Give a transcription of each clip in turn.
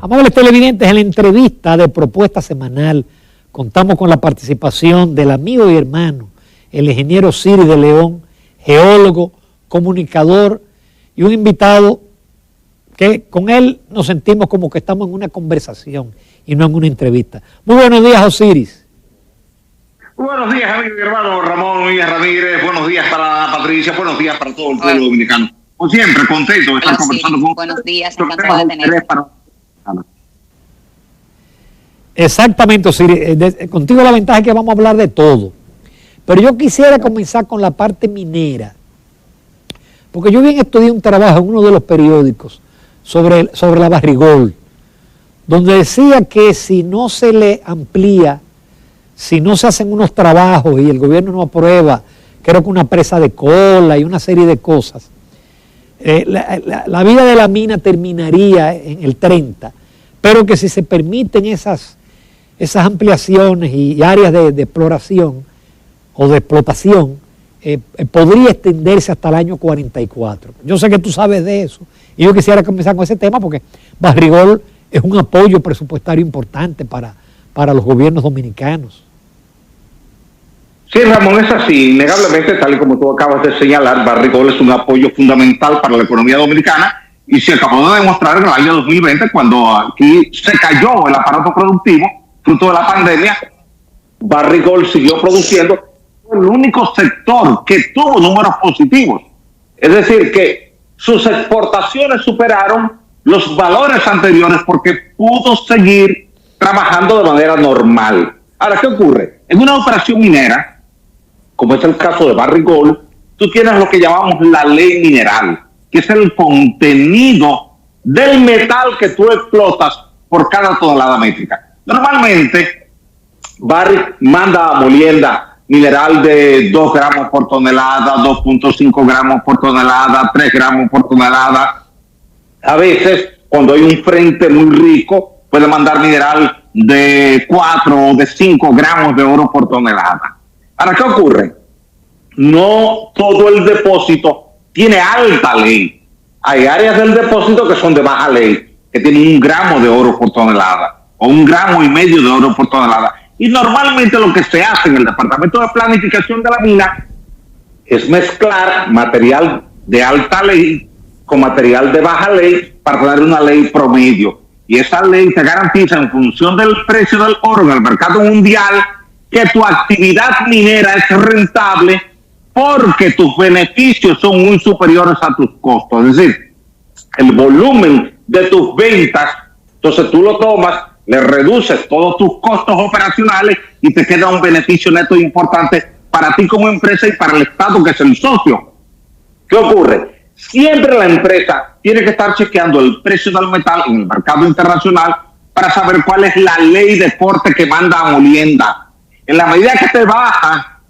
Amables televidentes, en la entrevista de Propuesta Semanal contamos con la participación del amigo y hermano, el ingeniero Osiris de León, geólogo, comunicador y un invitado que con él nos sentimos como que estamos en una conversación y no en una entrevista. Muy buenos días, Osiris. Buenos días, amigo y hermano Ramón Luis Ramírez. Buenos días para Patricia, buenos días para todo el pueblo dominicano. Como siempre, contento de estar conversando con buenos días, encantado de tenerte. Exactamente, Osiris. Contigo la ventaja es que vamos a hablar de todo. Pero yo quisiera comenzar con la parte minera. Porque yo bien estudié un trabajo en uno de los periódicos sobre la Barrigol, donde decía que si no se le amplía, si no se hacen unos trabajos y el gobierno no aprueba, creo que una presa de cola y una serie de cosas, la vida de la mina terminaría en el 30, pero que si se permiten esas ampliaciones y áreas de exploración o de explotación, podría extenderse hasta el año 44. Yo sé que tú sabes de eso y yo quisiera comenzar con ese tema porque Barrigol es un apoyo presupuestario importante para los gobiernos dominicanos. Sí, Ramón, es así. Innegablemente, tal y como tú acabas de señalar, Barrigol es un apoyo fundamental para la economía dominicana y se acabó de demostrar en el año 2020 cuando aquí se cayó el aparato productivo fruto de la pandemia. Barrigol siguió produciendo, el único sector que tuvo números positivos. Es decir, que sus exportaciones superaron los valores anteriores porque pudo seguir trabajando de manera normal. Ahora, ¿qué ocurre? En una operación minera, como es el caso de Barrigol, tú tienes lo que llamamos la ley mineral, que es el contenido del metal que tú explotas por cada tonelada métrica. Normalmente, Barrick manda a molienda mineral de 2 gramos por tonelada, 2.5 gramos por tonelada, 3 gramos por tonelada. A veces, cuando hay un frente muy rico, puede mandar mineral de 4 o de 5 gramos de oro por tonelada. Ahora, ¿qué ocurre? No todo el depósito tiene alta ley. Hay áreas del depósito que son de baja ley, que tienen 1 gramo de oro por tonelada o 1,5 gramos de oro por tonelada. Y normalmente lo que se hace en el Departamento de Planificación de la Mina es mezclar material de alta ley con material de baja ley para tener una ley promedio. Y esa ley te garantiza, en función del precio del oro en el mercado mundial, que tu actividad minera es rentable porque tus beneficios son muy superiores a tus costos. Es decir, el volumen de tus ventas, entonces tú lo tomas, le reduces todos tus costos operacionales y te queda un beneficio neto importante para ti como empresa y para el Estado, que es el socio. ¿Qué ocurre? Siempre la empresa tiene que estar chequeando el precio del metal en el mercado internacional para saber cuál es la ley de corte que manda a molienda. En la medida que te baja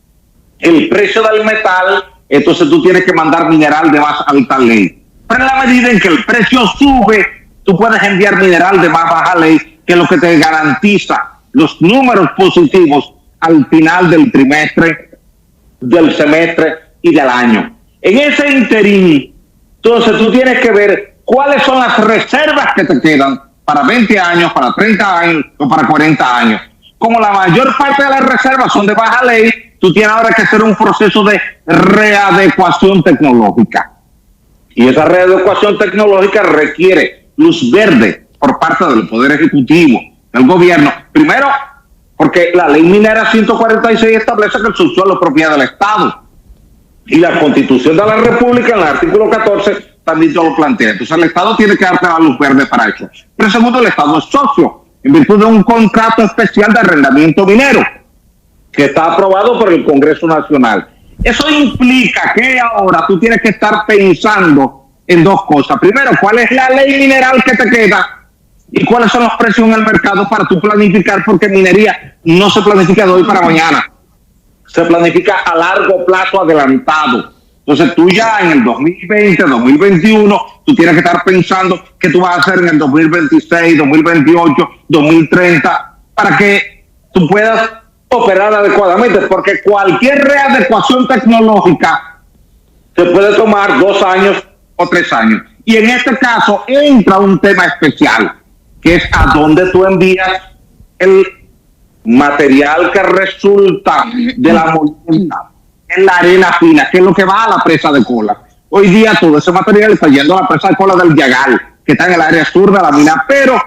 el precio del metal, entonces tú tienes que mandar mineral de más alta ley. Pero en la medida en que el precio sube, tú puedes enviar mineral de más baja ley, que es lo que te garantiza los números positivos al final del trimestre, del semestre y del año. En ese interín, entonces tú tienes que ver cuáles son las reservas que te quedan para 20 años, para 30 años o para 40 años. Como la mayor parte de las reservas son de baja ley, tú tienes ahora que hacer un proceso de readecuación tecnológica. Y esa readecuación tecnológica requiere luz verde por parte del Poder Ejecutivo, del gobierno. Primero, porque la ley minera 146 establece que el subsuelo es propiedad del Estado. Y la Constitución de la República, en el artículo 14, también te lo plantea. Entonces el Estado tiene que darte la luz verde para eso. Pero segundo, el Estado es socio, en virtud de un contrato especial de arrendamiento minero, que está aprobado por el Congreso Nacional. Eso implica que ahora tú tienes que estar pensando en dos cosas. Primero, ¿cuál es la ley mineral que te queda? ¿Y cuáles son los precios en el mercado para tú planificar? Porque minería no se planifica de hoy para mañana. Se planifica a largo plazo adelantado. Entonces tú ya en el 2020, 2021, tú tienes que estar pensando qué tú vas a hacer en el 2026, 2028, 2030, para que tú puedas operar adecuadamente. Porque cualquier readecuación tecnológica te puede tomar 2 años o 3 años. Y en este caso entra un tema especial. que es a donde tú envías el material que resulta de la molienda, en la arena fina, que es lo que va a la presa de Cola. Hoy día todo ese material está yendo a la presa de Cola del Yagal, que está en el área sur de la mina, pero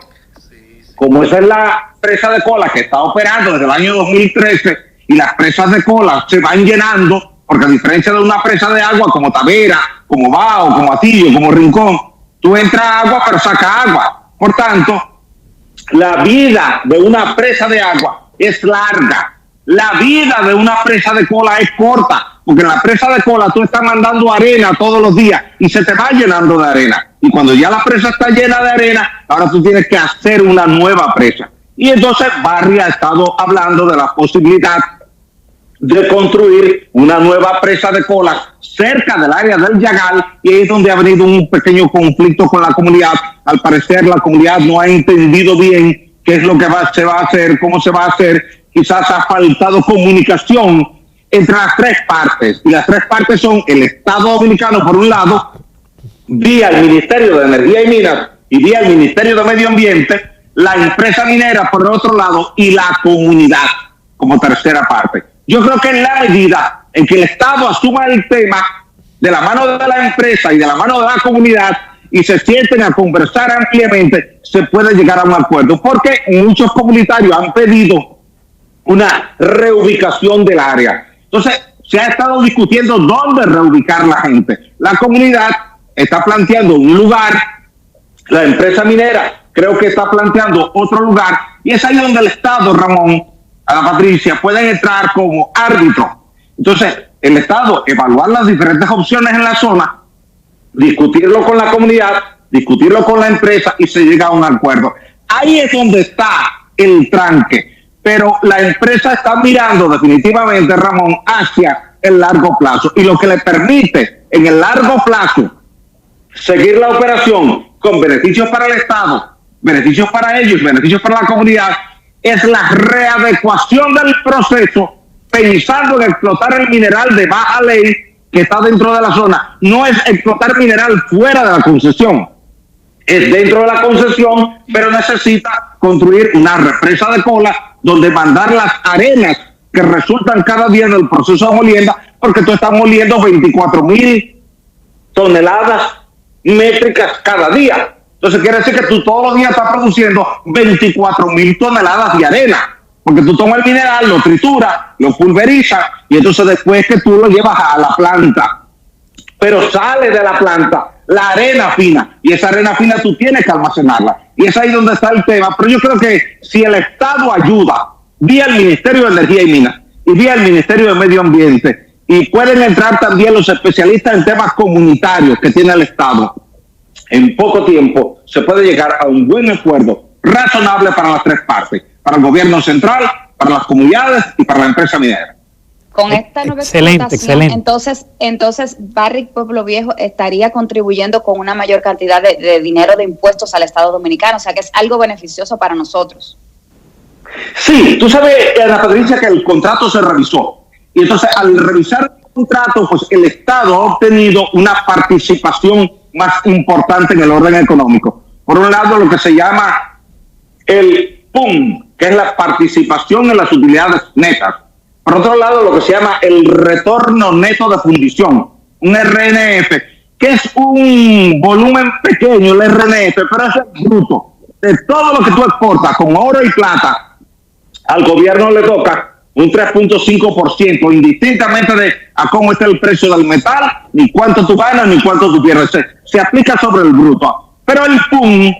como esa es la presa de Cola que está operando desde el año 2013 y las presas de Cola se van llenando, porque a diferencia de una presa de agua como Tavera, como Bao, como Atillo, como Rincón, tú entras agua pero saca agua. Por tanto, la vida de una presa de agua es larga. La vida de una presa de Cola es corta, porque en la presa de Cola tú estás mandando arena todos los días y se te va llenando de arena. Y cuando ya la presa está llena de arena, ahora tú tienes que hacer una nueva presa. Y entonces Barry ha estado hablando de la posibilidad de construir una nueva presa de Cola cerca del área del Yagal, y ahí es donde ha venido un pequeño conflicto con la comunidad. Al parecer la comunidad no ha entendido bien qué es lo que se va a hacer, cómo se va a hacer. Quizás ha faltado comunicación entre las tres partes, y las tres partes son el Estado Dominicano por un lado, vía el Ministerio de Energía y Minas y vía el Ministerio de Medio Ambiente, la empresa minera por el otro lado y la comunidad como tercera parte. Yo creo que en la medida en que el Estado asuma el tema de la mano de la empresa y de la mano de la comunidad y se sienten a conversar ampliamente, se puede llegar a un acuerdo, porque muchos comunitarios han pedido una reubicación del área. Entonces, se ha estado discutiendo dónde reubicar la gente. La comunidad está planteando un lugar, la empresa minera creo que está planteando otro lugar, y es ahí donde el Estado, Ramón, Ana Patricia, pueden entrar como árbitro. Entonces, el Estado evaluar las diferentes opciones en la zona, discutirlo con la comunidad, discutirlo con la empresa y se llega a un acuerdo. Ahí es donde está el tranque. Pero la empresa está mirando definitivamente, Ramón, hacia el largo plazo, y lo que le permite en el largo plazo seguir la operación con beneficios para el Estado, beneficios para ellos, beneficios para la comunidad, es la readecuación del proceso pensando en explotar el mineral de baja ley que está dentro de la zona. No es explotar mineral fuera de la concesión, es dentro de la concesión, pero necesita construir una represa de Cola donde mandar las arenas que resultan cada día del proceso de molienda, porque tú estás moliendo 24,000 toneladas métricas cada día. Entonces quiere decir que tú todos los días estás produciendo 24,000 toneladas de arena, porque tú tomas el mineral, lo trituras, lo pulverizas, y entonces después que tú lo llevas a la planta, pero sale de la planta la arena fina, y esa arena fina tú tienes que almacenarla, y es ahí donde está el tema. Pero yo creo que si el Estado ayuda vía el Ministerio de Energía y Minas y vía el Ministerio de Medio Ambiente, y pueden entrar también los especialistas en temas comunitarios que tiene el Estado, en poco tiempo se puede llegar a un buen acuerdo razonable para las tres partes, para el gobierno central, para las comunidades y para la empresa minera. Con esta nueva explotación, entonces Barrick Pueblo Viejo estaría contribuyendo con una mayor cantidad de dinero de impuestos al Estado Dominicano, o sea que es algo beneficioso para nosotros. Sí, tú sabes, Ana Patricia, que el contrato se revisó, y entonces al revisar el contrato, pues el Estado ha obtenido una participación más importante en el orden económico. Por un lado, lo que se llama el PUM, que es la participación en las utilidades netas. Por otro lado, lo que se llama el retorno neto de fundición, un RNF, que es un volumen pequeño, el RNF, pero es el bruto de todo lo que tú exportas con oro y plata. Al gobierno le toca un 3.5%, indistintamente de a cómo está el precio del metal, ni cuánto tú ganas, ni cuánto tú pierdes. Se aplica sobre el bruto. Pero el PUM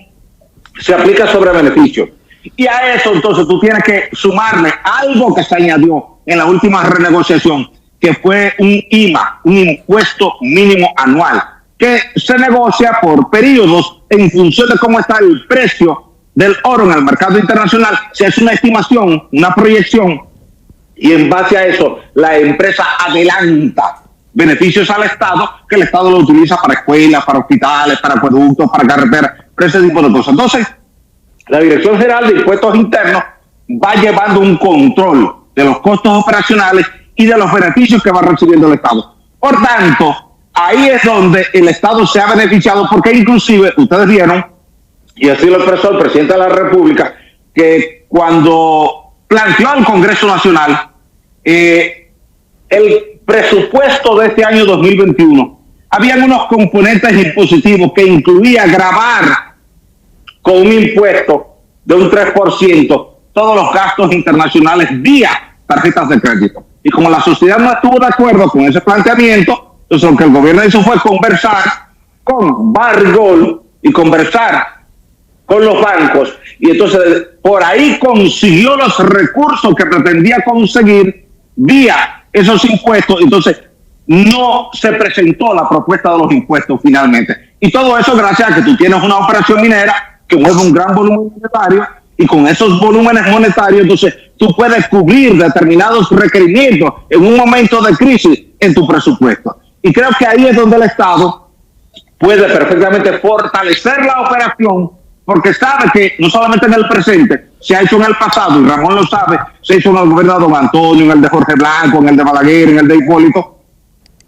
se aplica sobre beneficios. Y a eso entonces tú tienes que sumarle algo que se añadió en la última renegociación, que fue un IMA, un impuesto mínimo anual, que se negocia por periodos en función de cómo está el precio del oro en el mercado internacional. Se hace una estimación, una proyección, y en base a eso la empresa adelanta beneficios al Estado, que el Estado lo utiliza para escuelas, para hospitales, para acueductos, para carreteras, para ese tipo de cosas. Entonces, la Dirección General de Impuestos Internos va llevando un control de los costos operacionales y de los beneficios que va recibiendo el Estado. Por tanto, ahí es donde el Estado se ha beneficiado, porque inclusive, ustedes vieron, y así lo expresó el presidente de la República, que cuando planteó al Congreso Nacional el presupuesto de este año 2021, habían unos componentes impositivos que incluía gravar con un impuesto de un 3% todos los gastos internacionales vía tarjetas de crédito. Y como la sociedad no estuvo de acuerdo con ese planteamiento, entonces lo que el gobierno hizo fue conversar con Barrick Gold y conversar con los bancos, y entonces por ahí consiguió los recursos que pretendía conseguir vía esos impuestos. Entonces no se presentó la propuesta de los impuestos finalmente, y todo eso gracias a que tú tienes una operación minera que mueve un gran volumen monetario, y con esos volúmenes monetarios entonces tú puedes cubrir determinados requerimientos en un momento de crisis en tu presupuesto. Y creo que ahí es donde el Estado puede perfectamente fortalecer la operación, porque sabe que no solamente en el presente, se ha hecho en el pasado, y Ramón lo sabe, se hizo en el gobierno de Don Antonio, en el de Jorge Blanco, en el de Balaguer, en el de Hipólito,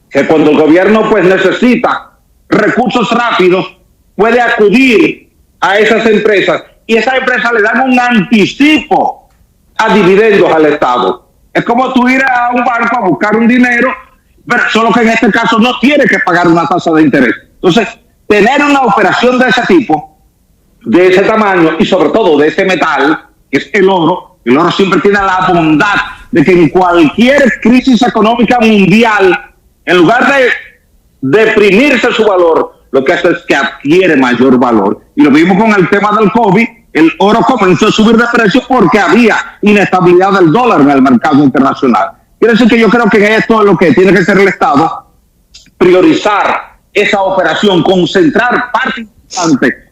que cuando el gobierno pues necesita recursos rápidos, puede acudir a esas empresas, y esas empresas le dan un anticipo a dividendos al Estado. Es como tú ir a un banco a buscar un dinero, pero solo que en este caso no tiene que pagar una tasa de interés. Entonces, tener una operación de ese tipo, de ese tamaño, y sobre todo de ese metal, que es el oro siempre tiene la bondad de que en cualquier crisis económica mundial, en lugar de deprimirse su valor, lo que hace es que adquiere mayor valor. Y lo vimos con el tema del COVID, el oro comenzó a subir de precio porque había inestabilidad del dólar en el mercado internacional. Quiere decir que yo creo que esto es lo que tiene que hacer el Estado, priorizar esa operación, concentrar parte importante,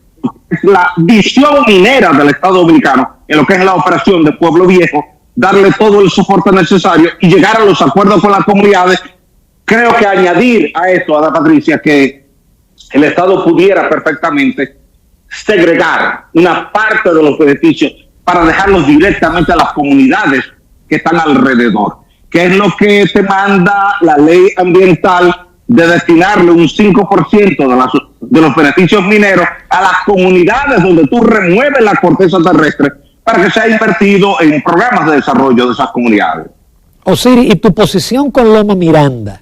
la visión minera del Estado Dominicano en lo que es la operación de Pueblo Viejo, darle todo el soporte necesario y llegar a los acuerdos con las comunidades. Creo que añadir a esto, Ada Patricia, que el Estado pudiera perfectamente segregar una parte de los beneficios para dejarlos directamente a las comunidades que están alrededor, que es lo que te manda la ley ambiental, de destinarle un 5% de los beneficios mineros a las comunidades donde tú remueves la corteza terrestre, para que sea invertido en programas de desarrollo de esas comunidades. Osiris, ¿y tu posición con Loma Miranda?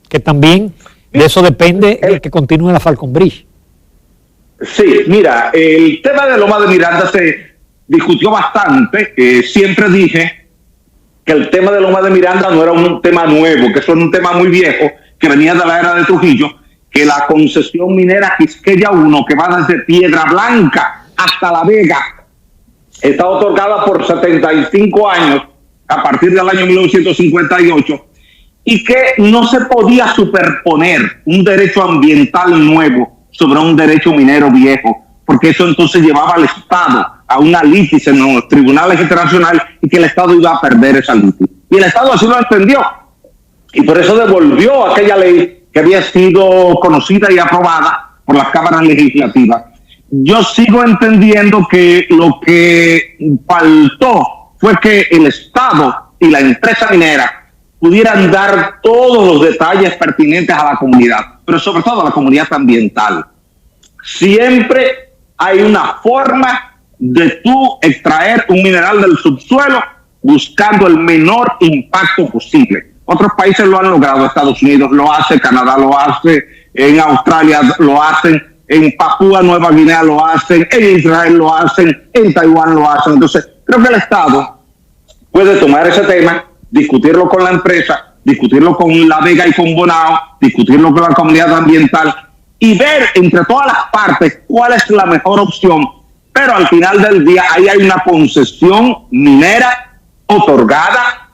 Que también de eso depende el que continúe la Falcon Bridge. Sí, mira, el tema de Loma de Miranda se discutió bastante. Siempre dije que el tema de Loma de Miranda no era un tema nuevo, que eso era un tema muy viejo, que venía de la era de Trujillo, que la concesión minera Quisqueya 1, que va desde Piedra Blanca hasta La Vega, está otorgada por 75 años, a partir del año 1958, y que no se podía superponer un derecho ambiental nuevo sobre un derecho minero viejo, porque eso entonces llevaba al Estado a una litis en los tribunales internacionales, y que el Estado iba a perder esa litis. Y el Estado así lo entendió, y por eso devolvió aquella ley que había sido conocida y aprobada por las cámaras legislativas. Yo sigo entendiendo que lo que faltó fue que el Estado y la empresa minera pudieran dar todos los detalles pertinentes a la comunidad, pero sobre todo a la comunidad ambiental. Siempre hay una forma de tú extraer un mineral del subsuelo buscando el menor impacto posible. Otros países lo han logrado, Estados Unidos lo hace, Canadá lo hace, en Australia lo hacen, en Papúa Nueva Guinea lo hacen, en Israel lo hacen, en Taiwán lo hacen. Entonces, creo que el Estado puede tomar ese tema, discutirlo con la empresa, discutirlo con La Vega y con Bonao, discutirlo con la comunidad ambiental y ver entre todas las partes cuál es la mejor opción. Pero al final del día ahí hay una concesión minera otorgada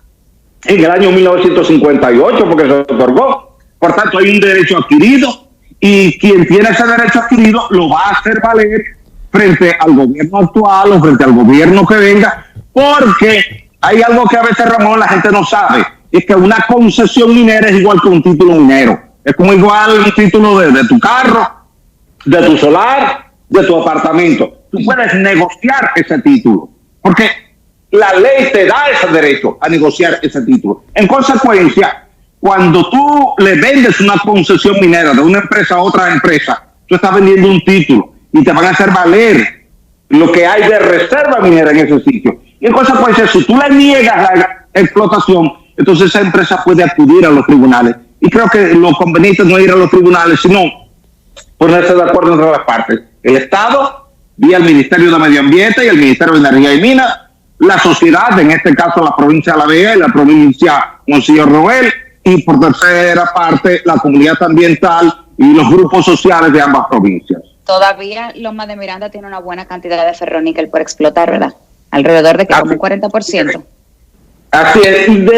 en el año 1958, porque se otorgó. Por tanto, hay un derecho adquirido, y quien tiene ese derecho adquirido lo va a hacer valer frente al gobierno actual o frente al gobierno que venga, porque hay algo que a veces, Ramón, la gente no sabe, es que una concesión minera es igual que un título minero. Es como igual un título de tu carro, de tu solar, de tu apartamento. Tú puedes negociar ese título, porque la ley te da ese derecho a negociar ese título. En consecuencia, cuando tú le vendes una concesión minera de una empresa a otra empresa, tú estás vendiendo un título. y te van a hacer valer lo que hay de reserva minera en ese sitio. Y en consecuencia, si tú le niegas la explotación, entonces esa empresa puede acudir a los tribunales. Y creo que lo conveniente no es ir a los tribunales, sino ponerse de acuerdo entre las partes. El Estado, vía el Ministerio de Medio Ambiente y el Ministerio de Energía y Minas, la sociedad, en este caso la provincia de La Vega y la provincia Monseñor Noel, y por tercera parte la comunidad ambiental y los grupos sociales de ambas provincias. Todavía Loma de Miranda tiene una buena cantidad de ferroníquel por explotar, ¿verdad? Alrededor de como un 40%. Así es, no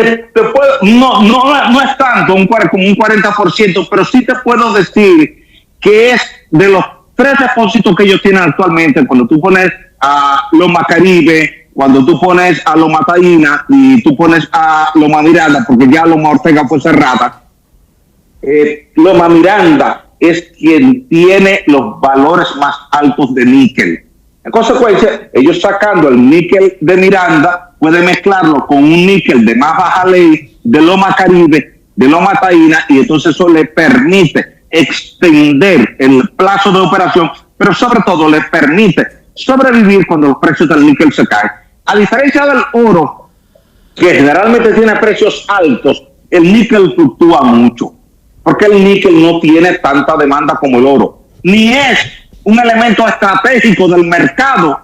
es tanto como un 40%, pero sí te puedo decir que es de los 3 depósitos que ellos tienen actualmente. Cuando tú pones a Loma Caribe, cuando tú pones a Loma Taína y tú pones a Loma Miranda, porque ya Loma Ortega fue cerrada, Loma Miranda es quien tiene los valores más altos de níquel. En consecuencia, ellos sacando el níquel de Miranda, pueden mezclarlo con un níquel de más baja ley de Loma Caribe, de Loma Taína, y entonces eso le permite extender el plazo de operación, pero sobre todo le permite sobrevivir cuando los precios del níquel se caen. A diferencia del oro, que generalmente tiene precios altos, el níquel fluctúa mucho, porque el níquel no tiene tanta demanda como el oro, ni es un elemento estratégico del mercado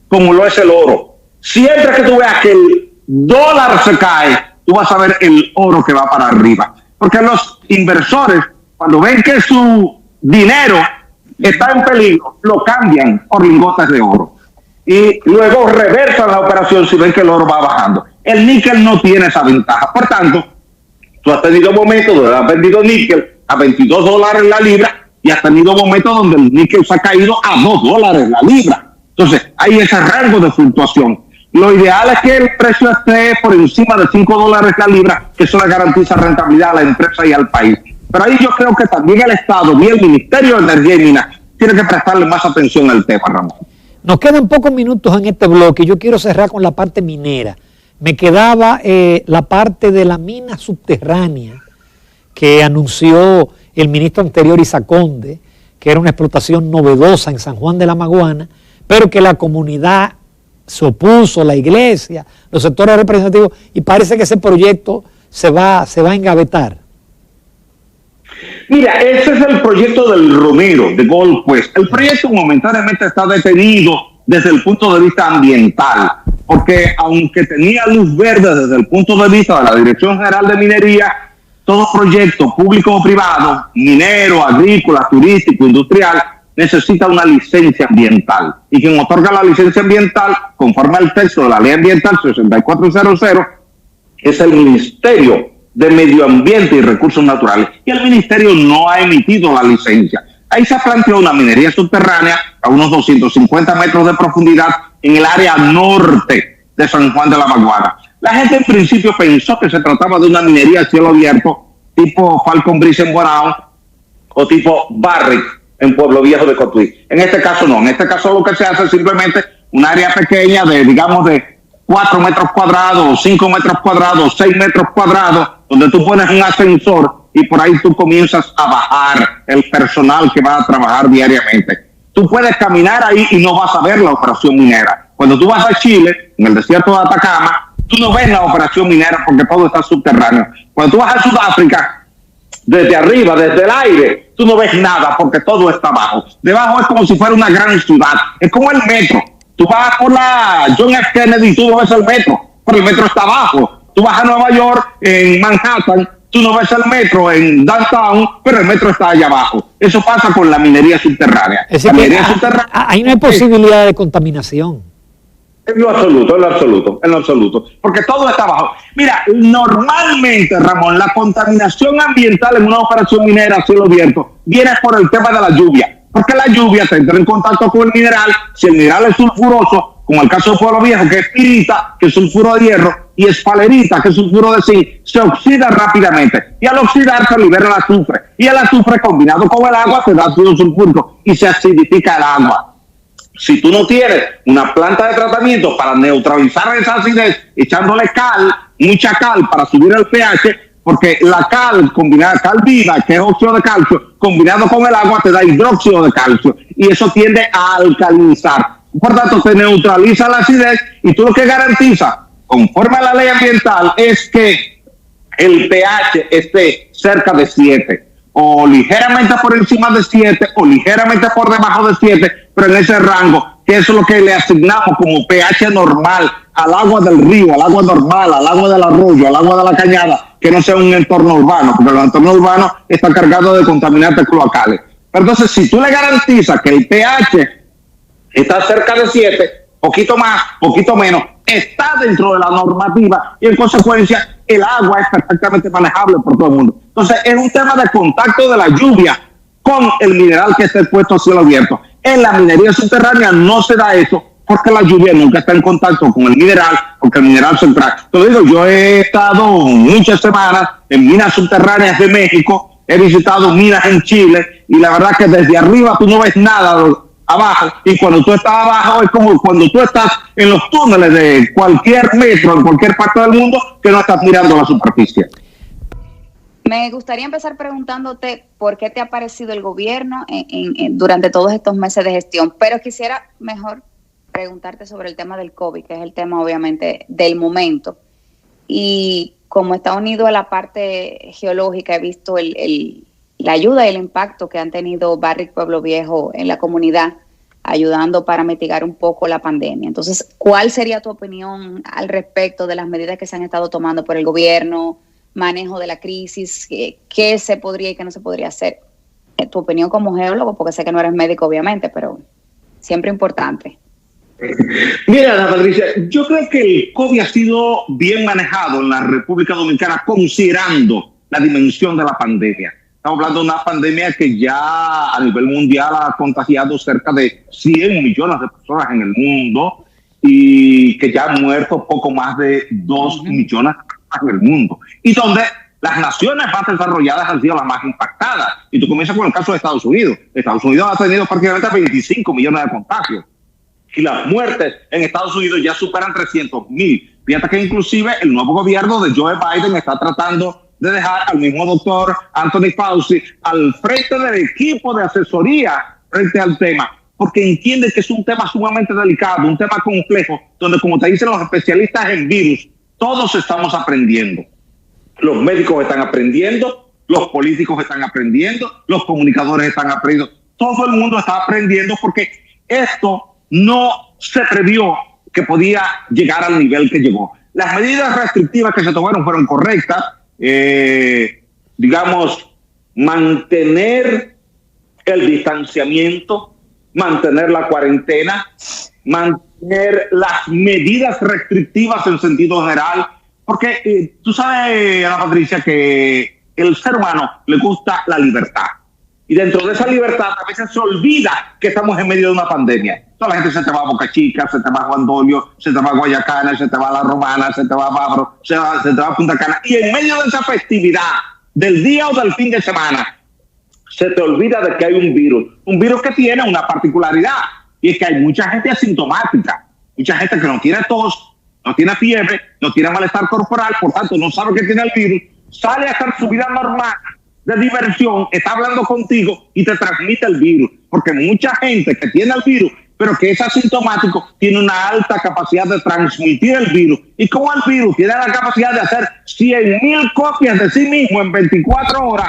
como lo es el oro. Siempre que tú veas que el dólar se cae, tú vas a ver el oro que va para arriba, porque los inversores, cuando ven que su dinero está en peligro, lo cambian por lingotes de oro y luego reversan la operación si ven que el oro va bajando. El níquel no tiene esa ventaja. Por tanto, tú has tenido momentos donde has vendido níquel a $22 la libra y has tenido momentos donde el níquel se ha caído a $2 la libra. Entonces, hay ese rango de fluctuación. Lo ideal es que el precio esté por encima de $5 la libra, que eso le garantiza rentabilidad a la empresa y al país. Pero ahí yo creo que también el Estado y el Ministerio de Energía y Minas tiene que prestarle más atención al tema, Ramón. Nos quedan pocos minutos en este bloque y yo quiero cerrar con la parte minera. Me quedaba la parte de la mina subterránea que anunció el ministro anterior, Isaac Conde, que era una explotación novedosa en San Juan de la Maguana, pero que la comunidad se opuso, la iglesia, los sectores representativos, y parece que ese proyecto se va a engavetar. Mira, ese es el proyecto del Romero, de Gold Quest. El proyecto momentáneamente está detenido desde el punto de vista ambiental, porque aunque tenía luz verde desde el punto de vista de la Dirección General de Minería, todo proyecto público o privado, minero, agrícola, turístico, industrial, necesita una licencia ambiental. Y quien otorga la licencia ambiental, conforme al texto de la Ley Ambiental 6400, es el Ministerio de Medio Ambiente y Recursos Naturales. Y el Ministerio no ha emitido la licencia. Ahí se planteó una minería subterránea a unos 250 metros de profundidad en el área norte de San Juan de la Maguana. La gente en principio pensó que se trataba de una minería a cielo abierto, tipo Falcon Breeze en Bonao o tipo Barrick en Pueblo Viejo de Cotuí. En este caso no. En este caso lo que se hace es simplemente un área pequeña de, digamos, de 4 metros cuadrados, 5 metros cuadrados, 6 metros cuadrados, donde tú pones un ascensor y por ahí tú comienzas a bajar el personal que va a trabajar diariamente. Tú puedes caminar ahí y no vas a ver la operación minera. Cuando tú vas a Chile, en el desierto de Atacama, tú no ves la operación minera porque todo está subterráneo. Cuando tú vas a Sudáfrica, desde arriba, desde el aire, tú no ves nada porque todo está abajo. Debajo es como si fuera una gran ciudad. Es como el metro. Tú vas por la John F. Kennedy y tú no ves el metro, pero el metro está abajo. Tú vas a Nueva York, en Manhattan, tú no ves el metro en Downtown, pero el metro está allá abajo. Eso pasa con la minería subterránea. Es decir, ahí no hay posibilidad de contaminación. En lo absoluto, porque todo está abajo. Mira, normalmente, Ramón, la contaminación ambiental en una operación minera a cielo abierto viene por el tema de la lluvia, porque la lluvia se entra en contacto con el mineral. Si el mineral es sulfuroso, como el caso de Pueblo Viejo, que es pirita, que es sulfuro de hierro, y espalerita, que es sulfuro de zinc, se oxida rápidamente. Y al oxidarse libera el azufre. Y el azufre combinado con el agua te da ácido sulfúrico y se acidifica el agua. Si tú no tienes una planta de tratamiento para neutralizar esa acidez, echándole cal, mucha cal para subir el pH, porque la cal combinada, cal viva, que es óxido de calcio, combinado con el agua te da hidróxido de calcio y eso tiende a alcalinizar. Por tanto, te neutraliza la acidez y tú lo que garantiza, conforme a la ley ambiental, es que el pH esté cerca de 7, o ligeramente por encima de 7, o ligeramente por debajo de 7, pero en ese rango, que es lo que le asignamos como pH normal al agua del río, al agua normal, al agua del arroyo, al agua de la cañada, que no sea un entorno urbano, porque el entorno urbano está cargado de contaminantes cloacales. Pero entonces, si tú le garantizas que el pH está cerca de 7, poquito más, poquito menos, está dentro de la normativa y en consecuencia el agua es perfectamente manejable por todo el mundo. Entonces es un tema de contacto de la lluvia con el mineral que esté puesto a cielo abierto. En la minería subterránea no se da eso porque la lluvia nunca está en contacto con el mineral, porque el mineral central. Te lo digo, yo he estado muchas semanas en minas subterráneas de México, he visitado minas en Chile y la verdad que desde arriba tú no ves nada abajo, y cuando tú estás abajo es como cuando tú estás en los túneles de cualquier metro en cualquier parte del mundo que no estás mirando la superficie. Me gustaría empezar preguntándote por qué te ha parecido el gobierno durante todos estos meses de gestión, pero quisiera mejor preguntarte sobre el tema del COVID, que es el tema obviamente del momento, y como está unido a la parte geológica, he visto la ayuda y el impacto que han tenido Barrick Pueblo Viejo en la comunidad, ayudando para mitigar un poco la pandemia. Entonces, ¿cuál sería tu opinión al respecto de las medidas que se han estado tomando por el gobierno, manejo de la crisis, qué se podría y qué no se podría hacer? Tu opinión como geólogo, porque sé que no eres médico obviamente, pero siempre importante. Mira, Ana Patricia, yo creo que el COVID ha sido bien manejado en la República Dominicana considerando la dimensión de la pandemia. Estamos hablando de una pandemia que ya a nivel mundial ha contagiado cerca de 100 millones de personas en el mundo y que ya han muerto poco más de 2 millones de personas en el mundo. Y donde las naciones más desarrolladas han sido las más impactadas. Y tú comienzas con el caso de Estados Unidos. Estados Unidos ha tenido prácticamente 25 millones de contagios. Y las muertes en Estados Unidos ya superan 300,000. Fíjate que inclusive el nuevo gobierno de Joe Biden está tratando de dejar al mismo doctor Anthony Fauci al frente del equipo de asesoría frente al tema, porque entiende que es un tema sumamente delicado, un tema complejo, donde, como te dicen los especialistas en virus, todos estamos aprendiendo. Los médicos están aprendiendo, los políticos están aprendiendo, los comunicadores están aprendiendo, todo el mundo está aprendiendo porque esto no se previó que podía llegar al nivel que llegó. Las medidas restrictivas que se tomaron fueron correctas. Digamos, mantener el distanciamiento, mantener la cuarentena, mantener las medidas restrictivas en sentido general, porque tú sabes, Ana Patricia, que el ser humano le gusta la libertad. Y dentro de esa libertad a veces se olvida que estamos en medio de una pandemia. Toda la gente se te va a Boca Chica, se te va a Juan Dolio, se te va a Guayacana, se te va a La Romana, se te va a Bávaro, se te va a Punta Cana. Y en medio de esa festividad, del día o del fin de semana, se te olvida de que hay un virus que tiene una particularidad, y es que hay mucha gente asintomática, mucha gente que no tiene tos, no tiene fiebre, no tiene malestar corporal, por tanto no sabe que tiene el virus, sale a hacer su vida normal de diversión, está hablando contigo y te transmite el virus, porque mucha gente que tiene el virus, pero que es asintomático, tiene una alta capacidad de transmitir el virus. Y como el virus tiene la capacidad de hacer 100,000 copias de sí mismo en 24 horas,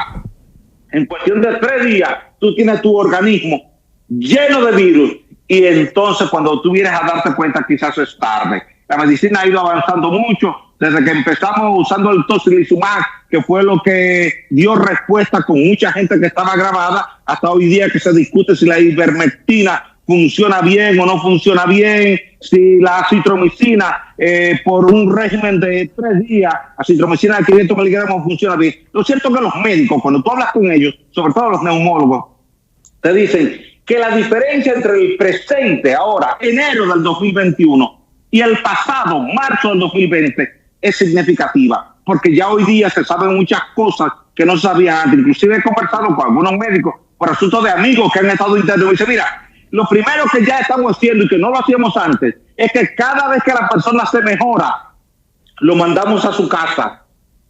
en cuestión de 3 días, tú tienes tu organismo lleno de virus. Y entonces cuando tú vienes a darte cuenta, quizás es tarde. La medicina ha ido avanzando mucho. Desde que empezamos usando el tocilizumab, que fue lo que dio respuesta con mucha gente que estaba grabada, hasta hoy día que se discute si la ivermectina funciona bien o no funciona bien, si la acitromicina por un régimen de 3 días, acitromicina de 500 miligramos funciona bien. Lo cierto es que los médicos, cuando tú hablas con ellos, sobre todo los neumólogos, te dicen que la diferencia entre el presente, ahora, enero del 2021, y el pasado, marzo del 2020, es significativa, porque ya hoy día se saben muchas cosas que no se sabían antes. Inclusive he conversado con algunos médicos por asuntos de amigos que han estado internos y dicen, mira, lo primero que ya estamos haciendo y que no lo hacíamos antes es que cada vez que la persona se mejora, lo mandamos a su casa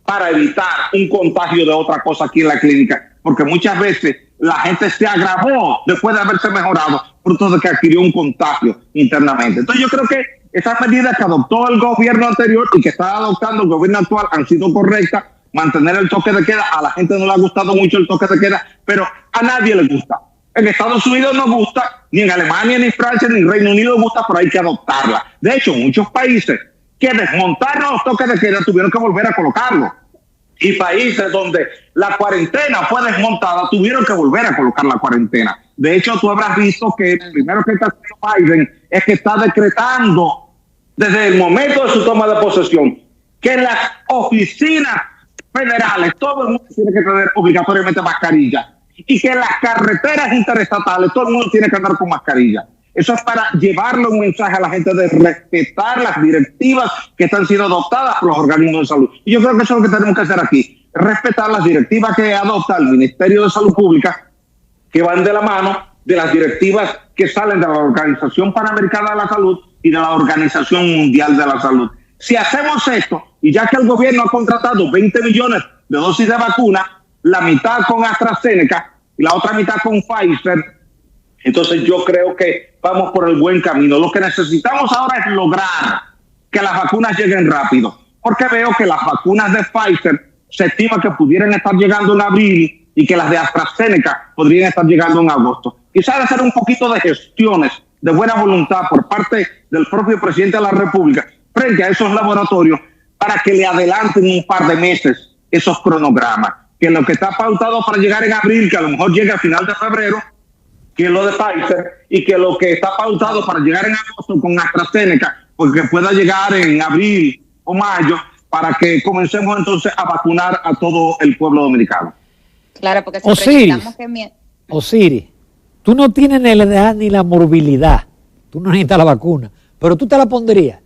para evitar un contagio de otra cosa aquí en la clínica, porque muchas veces la gente se agravó después de haberse mejorado, fruto de que adquirió un contagio internamente. Entonces yo creo que esas medidas que adoptó el gobierno anterior y que está adoptando el gobierno actual han sido correctas. Mantener el toque de queda, a la gente no le ha gustado mucho el toque de queda, pero a nadie le gusta. En Estados Unidos no gusta, ni en Alemania, ni Francia, ni en Reino Unido gusta, pero hay que adoptarla. De hecho, muchos países que desmontaron los toques de queda tuvieron que volver a colocarlo. Y países donde la cuarentena fue desmontada tuvieron que volver a colocar la cuarentena. De hecho, tú habrás visto que el primero que está haciendo Biden es que está decretando desde el momento de su toma de posesión que en las oficinas federales todo el mundo tiene que tener obligatoriamente mascarilla y que en las carreteras interestatales todo el mundo tiene que andar con mascarilla. Eso es para llevarle un mensaje a la gente de respetar las directivas que están siendo adoptadas por los organismos de salud. Y yo creo que eso es lo que tenemos que hacer aquí, respetar las directivas que adopta el Ministerio de Salud Pública, que van de la mano de las directivas que salen de la Organización Panamericana de la Salud y de la Organización Mundial de la Salud. Si hacemos esto, y ya que el gobierno ha contratado 20 millones de dosis de vacuna, la mitad con AstraZeneca y la otra mitad con Pfizer, entonces yo creo que vamos por el buen camino. Lo que necesitamos ahora es lograr que las vacunas lleguen rápido, porque veo que las vacunas de Pfizer se estima que pudieran estar llegando en abril y que las de AstraZeneca podrían estar llegando en agosto. Quizás hacer un poquito de gestiones de buena voluntad por parte del propio presidente de la República frente a esos laboratorios para que le adelanten un par de meses esos cronogramas, que lo que está pautado para llegar en abril, que a lo mejor llegue a final de febrero, que es lo de Pfizer, y que lo que está pautado para llegar en agosto con AstraZeneca, pues que pueda llegar en abril o mayo, para que comencemos entonces a vacunar a todo el pueblo dominicano. Claro, porque si proyectamos que... Osiris, tú no tienes ni la edad ni la morbilidad, tú no necesitas la vacuna, pero tú te la pondrías.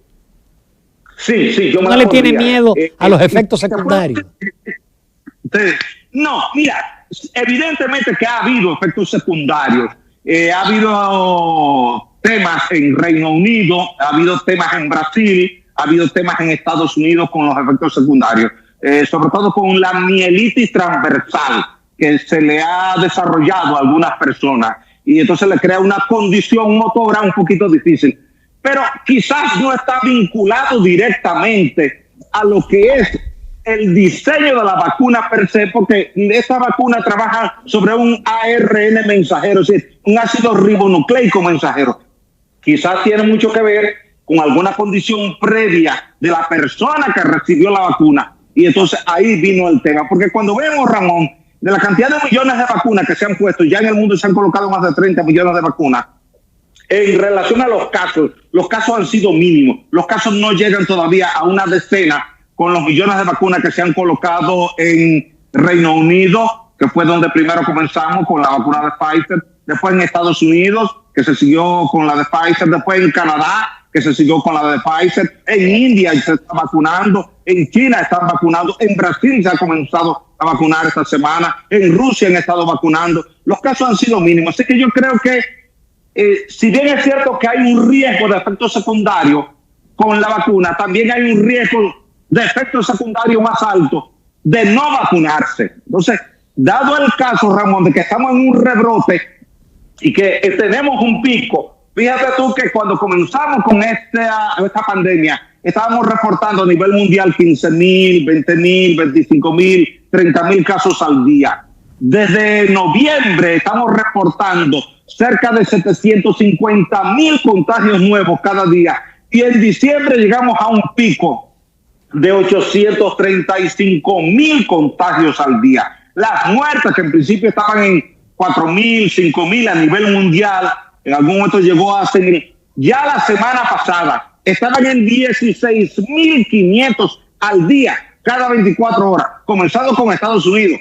Sí, yo me ¿No le tienes miedo a los efectos secundarios? No, mira, evidentemente que ha habido efectos secundarios. Ha habido temas en Reino Unido, ha habido temas en Brasil, ha habido temas en Estados Unidos con los efectos secundarios, sobre todo con la mielitis transversal que se le ha desarrollado a algunas personas y entonces le crea una condición motora un poquito difícil. Pero quizás no está vinculado directamente a lo que es el diseño de la vacuna per se, porque esta vacuna trabaja sobre un ARN mensajero, es decir, un ácido ribonucleico mensajero. Quizás tiene mucho que ver con alguna condición previa de la persona que recibió la vacuna. Y entonces ahí vino el tema. Porque cuando vemos, Ramón, de la cantidad de millones de vacunas que se han puesto, ya en el mundo se han colocado más de 30 millones de vacunas, en relación a los casos han sido mínimos. Los casos no llegan todavía a una decena con los millones de vacunas que se han colocado en Reino Unido, que fue donde primero comenzamos con la vacuna de Pfizer, después en Estados Unidos, que se siguió con la de Pfizer, después en Canadá, que se siguió con la de Pfizer, en India se está vacunando, en China están vacunando, en Brasil se ha comenzado a vacunar esta semana, en Rusia han estado vacunando. Los casos han sido mínimos, así que yo creo que si bien es cierto que hay un riesgo de efectos secundarios con la vacuna, también hay un riesgo de efectos secundarios más alto de no vacunarse. Entonces, dado el caso, Ramón, de que estamos en un rebrote y que tenemos un pico, fíjate tú que cuando comenzamos con esta pandemia, estábamos reportando a nivel mundial 15,000, 20,000, 25,000, 30,000 casos al día. Desde noviembre estamos reportando cerca de 750,000 contagios nuevos cada día. Y en diciembre llegamos a un pico de 835,000 contagios al día. Las muertes, que en principio estaban en 4,000, 5,000 a nivel mundial, en algún momento llegó a 6,000. Ya la semana pasada estaban en 16,500 al día, cada 24 horas, comenzando con Estados Unidos,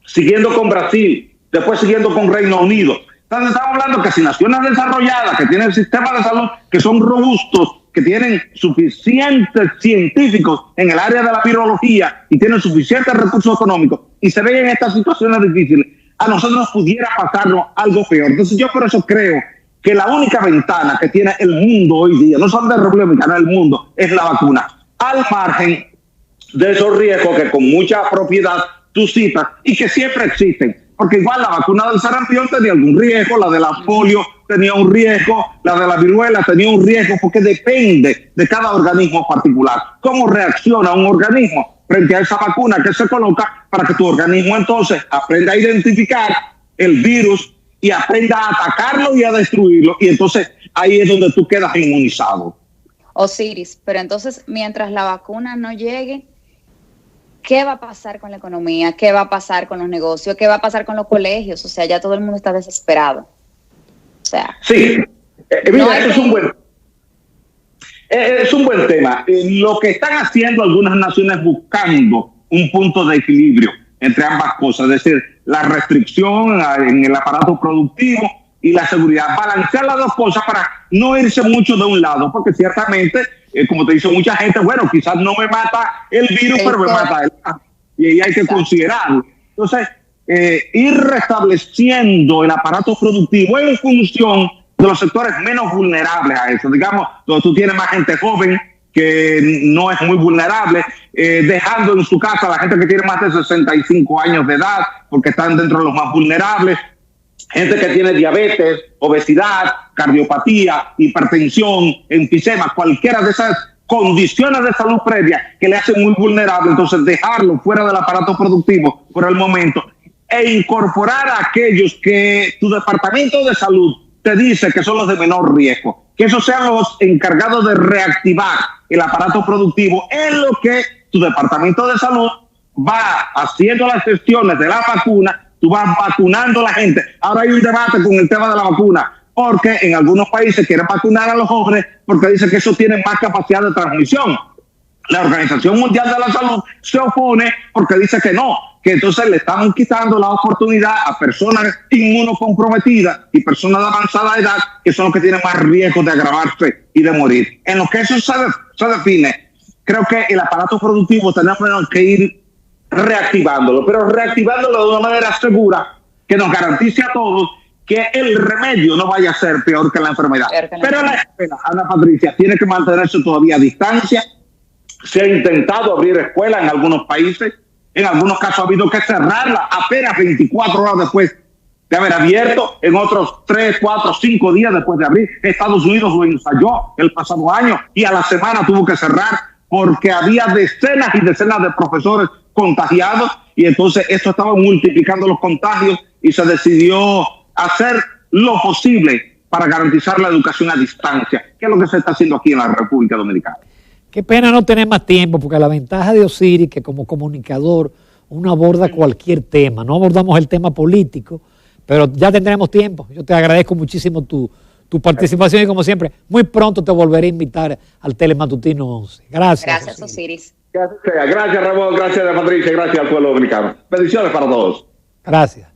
siguiendo con Brasil, después siguiendo con Reino Unido. Entonces estamos hablando que si naciones desarrolladas, que tienen sistemas de salud que son robustos, que tienen suficientes científicos en el área de la virología y tienen suficientes recursos económicos y se ven en estas situaciones difíciles, a nosotros pudiera pasarnos algo peor. Entonces yo por eso creo que la única ventana que tiene el mundo hoy día, no solo de República Dominicana, el mundo, es la vacuna. Al margen de esos riesgos que con mucha propiedad tú citas y que siempre existen. Porque igual la vacuna del sarampión tenía algún riesgo, la de la polio tenía un riesgo, la de la viruela tenía un riesgo, porque depende de cada organismo particular. ¿Cómo reacciona un organismo frente a esa vacuna que se coloca para que tu organismo entonces aprenda a identificar el virus y aprenda a atacarlo y a destruirlo? Y entonces ahí es donde tú quedas inmunizado. Osiris, pero entonces mientras la vacuna no llegue, ¿qué va a pasar con la economía? ¿Qué va a pasar con los negocios? ¿Qué va a pasar con los colegios? O sea, ya todo el mundo está desesperado. O sea, sí, mira, eso es un buen tema. Lo que están haciendo algunas naciones buscando un punto de equilibrio entre ambas cosas, es decir, la restricción en el aparato productivo y la seguridad, balancear las dos cosas para no irse mucho de un lado, porque ciertamente, como te dice mucha gente, bueno, quizás no me mata el virus, pero me mata el virus, y ahí hay que considerarlo. Entonces, ir restableciendo el aparato productivo en función de los sectores menos vulnerables a eso, digamos, donde tú tienes más gente joven que no es muy vulnerable, dejando en su casa a la gente que tiene más de 65 años de edad, porque están dentro de los más vulnerables, gente que tiene diabetes, obesidad, cardiopatía, hipertensión, enfisema, cualquiera de esas condiciones de salud previas que le hacen muy vulnerable, entonces dejarlo fuera del aparato productivo por el momento e incorporar a aquellos que tu departamento de salud te dice que son los de menor riesgo, que esos sean los encargados de reactivar el aparato productivo en lo que tu departamento de salud va haciendo las gestiones de la vacuna. Tú vas vacunando a la gente. Ahora hay un debate con el tema de la vacuna, porque en algunos países quieren vacunar a los jóvenes porque dicen que eso tiene más capacidad de transmisión. La Organización Mundial de la Salud se opone porque dice que no, que entonces le estamos quitando la oportunidad a personas inmunocomprometidas y personas de avanzada edad, que son los que tienen más riesgo de agravarse y de morir. En lo que eso se define, creo que el aparato productivo tenemos que ir reactivándolo, pero reactivándolo de una manera segura que nos garantice a todos que el remedio no vaya a ser peor que la enfermedad. Pero la escuela, Ana Patricia, tiene que mantenerse todavía a distancia. Se ha intentado abrir escuelas en algunos países, en algunos casos ha habido que cerrarla apenas 24 horas después de haber abierto, en otros 3, 4, 5 días después de abrir. Estados Unidos lo ensayó el pasado año y a la semana tuvo que cerrar porque había decenas y decenas de profesores contagiados, y entonces esto estaba multiplicando los contagios y se decidió hacer lo posible para garantizar la educación a distancia, que es lo que se está haciendo aquí en la República Dominicana. Qué pena no tener más tiempo, porque la ventaja de Osiris, que como comunicador uno aborda cualquier tema, no abordamos el tema político, pero ya tendremos tiempo. Yo te agradezco muchísimo tu participación y como siempre, muy pronto te volveré a invitar al Telematutino 11. Gracias, Osiris. Gracias, Ramón, gracias, Patricia, gracias al pueblo dominicano. Bendiciones para todos. Gracias.